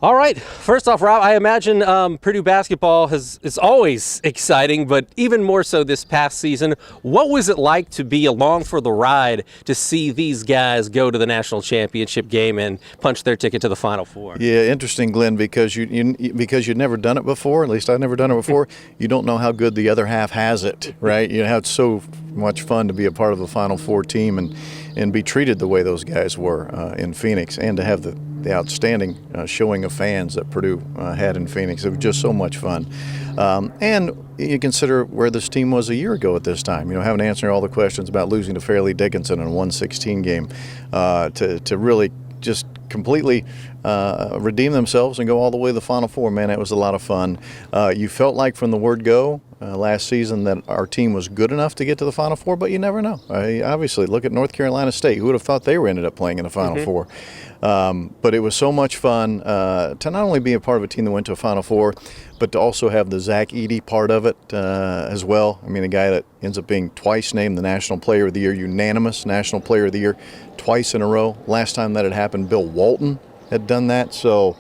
All right. First off, Rob, I imagine Purdue basketball is always exciting, but even more so this past season. What was it like to be along for the ride to see these guys go to the national championship game and punch their ticket to the Final Four? Yeah, interesting, Glenn, because because you'd never done it before. At least I've never done it before. You don't know how good the other half has it, right? You know, it's so much fun to be a part of a Final Four team and be treated the way those guys were in Phoenix, and to have the outstanding showing of fans that Purdue had in Phoenix. It was just so much fun. And you consider where this team was a year ago at this time, having to answer all the questions about losing to Fairleigh Dickinson in a 116 game, to really just completely redeem themselves and go all the way to the Final Four. Man, it was a lot of fun. You felt like from the word go last season that our team was good enough to get to the Final Four, but you never know. Obviously, look at North Carolina State. Who would have thought they were ended up playing in the Final Four? But it was so much fun to not only be a part of a team that went to a Final Four, but to also have the Zach Edey part of it as well. I mean, a guy that ends up being twice named the National Player of the Year, unanimous National Player of the Year, twice in a row. Last time that had happened, Bill Walton had done that. So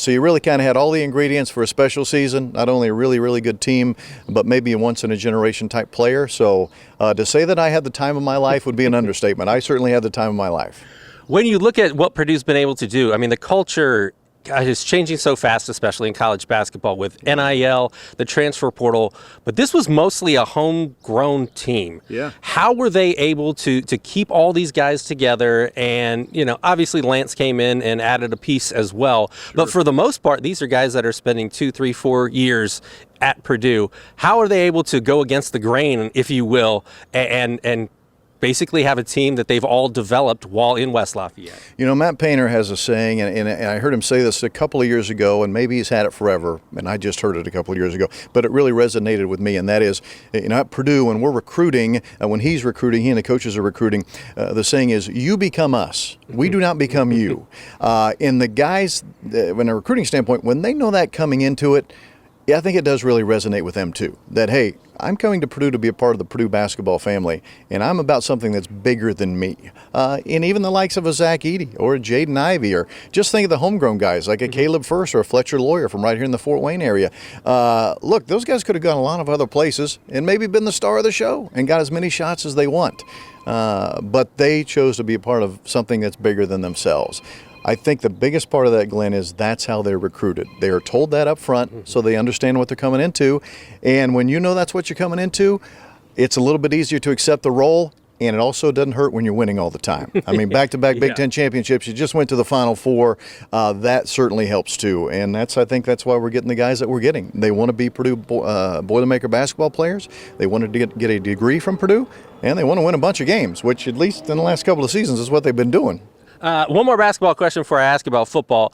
you really kind of had all the ingredients for a special season, not only a really, really good team, but maybe a once-in-a-generation type player. So to say that I had the time of my life would be an understatement. I certainly had the time of my life. When you look at what Purdue's been able to do, I mean, the culture is changing so fast, especially in college basketball with NIL, the transfer portal. But this was mostly a homegrown team. Yeah. How were they able to keep all these guys together? And, obviously Lance came in and added a piece as well. Sure. But for the most part, these are guys that are spending 2, 3, 4 years at Purdue. How are they able to go against the grain, if you will, and basically have a team that they've all developed while in West Lafayette? Matt Painter has a saying, and I heard him say this a couple of years ago, and maybe he's had it forever, and I just heard it a couple of years ago, but it really resonated with me, and that is, at Purdue, when we're recruiting, when he's recruiting, he and the coaches are recruiting, the saying is, you become us. We do not become you. And the guys, from a recruiting standpoint, when they know that coming into it, yeah, I think it does really resonate with them too. That, hey, I'm coming to Purdue to be a part of the Purdue basketball family, and I'm about something that's bigger than me. And even the likes of a Zach Edey or a Jaden Ivey, or just think of the homegrown guys like a Caleb First or a Fletcher Lawyer from right here in the Fort Wayne area. Look, those guys could have gone a lot of other places and maybe been the star of the show and got as many shots as they want. But they chose to be a part of something that's bigger than themselves. I think the biggest part of that, Glenn, is that's how they're recruited. They are told that up front so they understand what they're coming into. And when you know that's what you're coming into, it's a little bit easier to accept the role, and it also doesn't hurt when you're winning all the time. I mean, back-to-back Big Ten championships, you just went to the Final Four. That certainly helps too. And I think that's why we're getting the guys that we're getting. They want to be Purdue Boilermaker basketball players. They wanted to get a degree from Purdue, and they want to win a bunch of games, which at least in the last couple of seasons is what they've been doing. One more basketball question before I ask about football.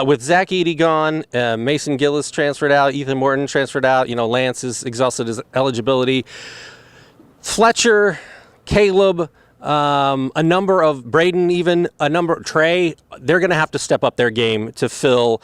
With Zach Edey gone, Mason Gillis transferred out, Ethan Morton transferred out, Lance has exhausted his eligibility. Fletcher, Caleb, a number of Braden, even a number Trey, they're going to have to step up their game to fill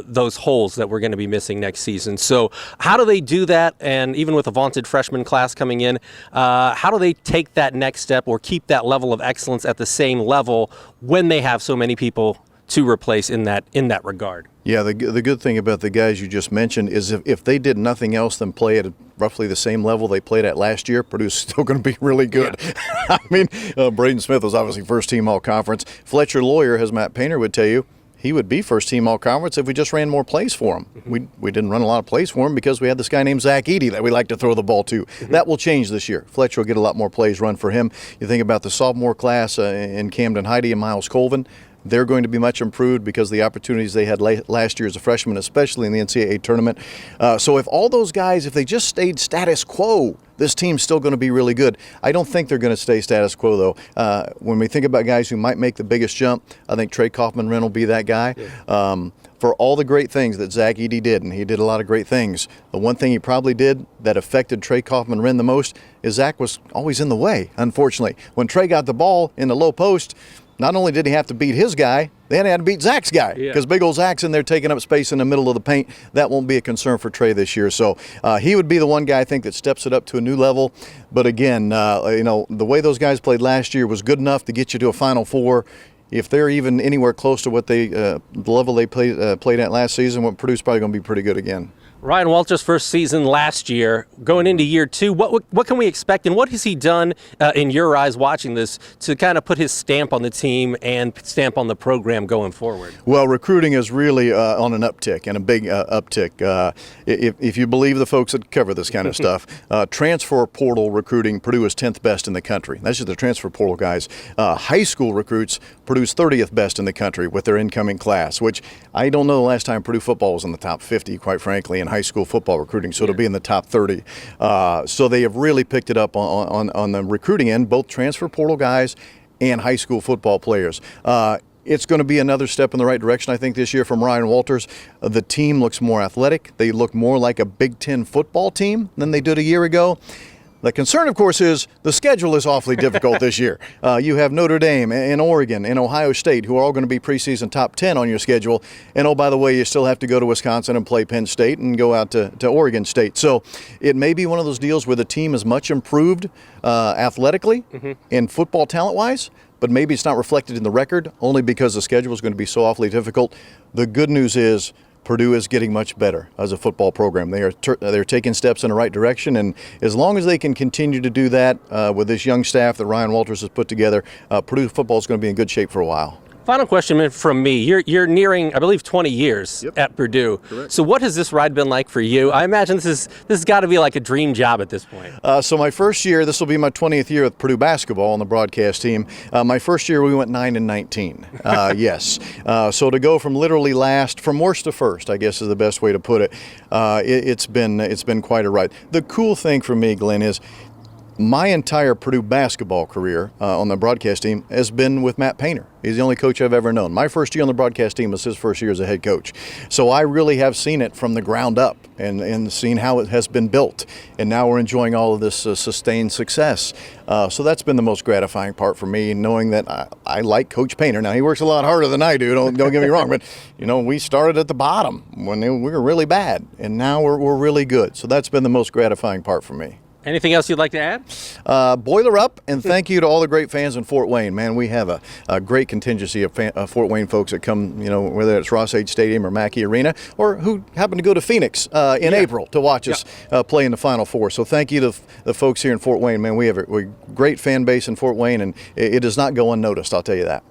those holes that we're going to be missing next season. So how do they do that? And even with a vaunted freshman class coming in, how do they take that next step or keep that level of excellence at the same level when they have so many people to replace in that regard? Yeah, the good thing about the guys you just mentioned is if they did nothing else than play at roughly the same level they played at last year, Purdue's still going to be really good. Yeah. I mean, Braden Smith was obviously first-team all-conference. Fletcher Lawyer, as Matt Painter would tell you, he would be first-team all-conference if we just ran more plays for him. We didn't run a lot of plays for him because we had this guy named Zach Edey that we like to throw the ball to. That will change this year. Fletcher will get a lot more plays run for him. You think about the sophomore class in Camden Heide and Miles Colvin. They're going to be much improved because of the opportunities they had last year as a freshman, especially in the NCAA tournament. So if all those guys, if they just stayed status quo, this team's still going to be really good. I don't think they're going to stay status quo, though. When we think about guys who might make the biggest jump, I think Trey Kaufman-Renn will be that guy. Yeah. For all the great things that Zach Edey did, and he did a lot of great things, the one thing he probably did that affected Trey Kaufman-Renn the most is Zach was always in the way, unfortunately. When Trey got the ball in the low post, not only did he have to beat his guy, then he had to beat Zach's guy because big old Zach's in there taking up space in the middle of the paint. That won't be a concern for Trey this year. So he would be the one guy I think that steps it up to a new level. But again, the way those guys played last year was good enough to get you to a Final Four. if they're even anywhere close to what the level they played at last season, what Purdue's probably going to be pretty good again. Ryan Walters' first season last year, going into year 2, what can we expect, and what has he done in your eyes watching this to kind of put his stamp on the team and stamp on the program going forward? Well, recruiting is really on an uptick, and a big uptick. If you believe the folks that cover this kind of stuff, transfer portal recruiting, Purdue is 10th best in the country. That's just the transfer portal guys. High school recruits, Purdue's 30th best in the country with their incoming class, which I don't know the last time Purdue football was in the top 50, quite frankly, in high school football recruiting, so to be in the top 30. So they have really picked it up on the recruiting end, both transfer portal guys and high school football players. It's going to be another step in the right direction, I think, this year from Ryan Walters. The team looks more athletic. They look more like a Big Ten football team than they did a year ago. The concern, of course, is the schedule is awfully difficult this year. You have Notre Dame and Oregon and Ohio State, who are all going to be preseason top 10 on your schedule. And, oh, by the way, you still have to go to Wisconsin and play Penn State and go out to Oregon State. So it may be one of those deals where the team is much improved athletically and football talent-wise, but maybe it's not reflected in the record only because the schedule is going to be so awfully difficult. The good news is Purdue is getting much better as a football program. They're taking steps in the right direction, and as long as they can continue to do that with this young staff that Ryan Walters has put together, Purdue football is going to be in good shape for a while. Final question from me. You're nearing, I believe, 20 years at Purdue. Correct. So what has this ride been like for you? I imagine this has got to be like a dream job at this point. So my first year, this will be my 20th year with Purdue basketball on the broadcast team. My first year, we went 9-19. Yes. So to go from literally last, from worst to first, I guess is the best way to put it. It's been quite a ride. The cool thing for me, Glenn, is my entire Purdue basketball career on the broadcast team has been with Matt Painter. He's the only coach I've ever known. My first year on the broadcast team was his first year as a head coach. So I really have seen it from the ground up and seen how it has been built. And now we're enjoying all of this sustained success. So that's been the most gratifying part for me, knowing that I like Coach Painter. Now, he works a lot harder than I do, don't get me wrong. But, we started at the bottom when we were really bad. And now we're really good. So that's been the most gratifying part for me. Anything else you'd like to add? Boiler up, and thank you to all the great fans in Fort Wayne. Man, we have a great contingency of Fort Wayne folks that come, whether it's Ross-Age Stadium or Mackey Arena, or who happen to go to Phoenix in April to watch us play in the Final Four. So thank you to the folks here in Fort Wayne. Man, we have a great fan base in Fort Wayne, and it does not go unnoticed, I'll tell you that.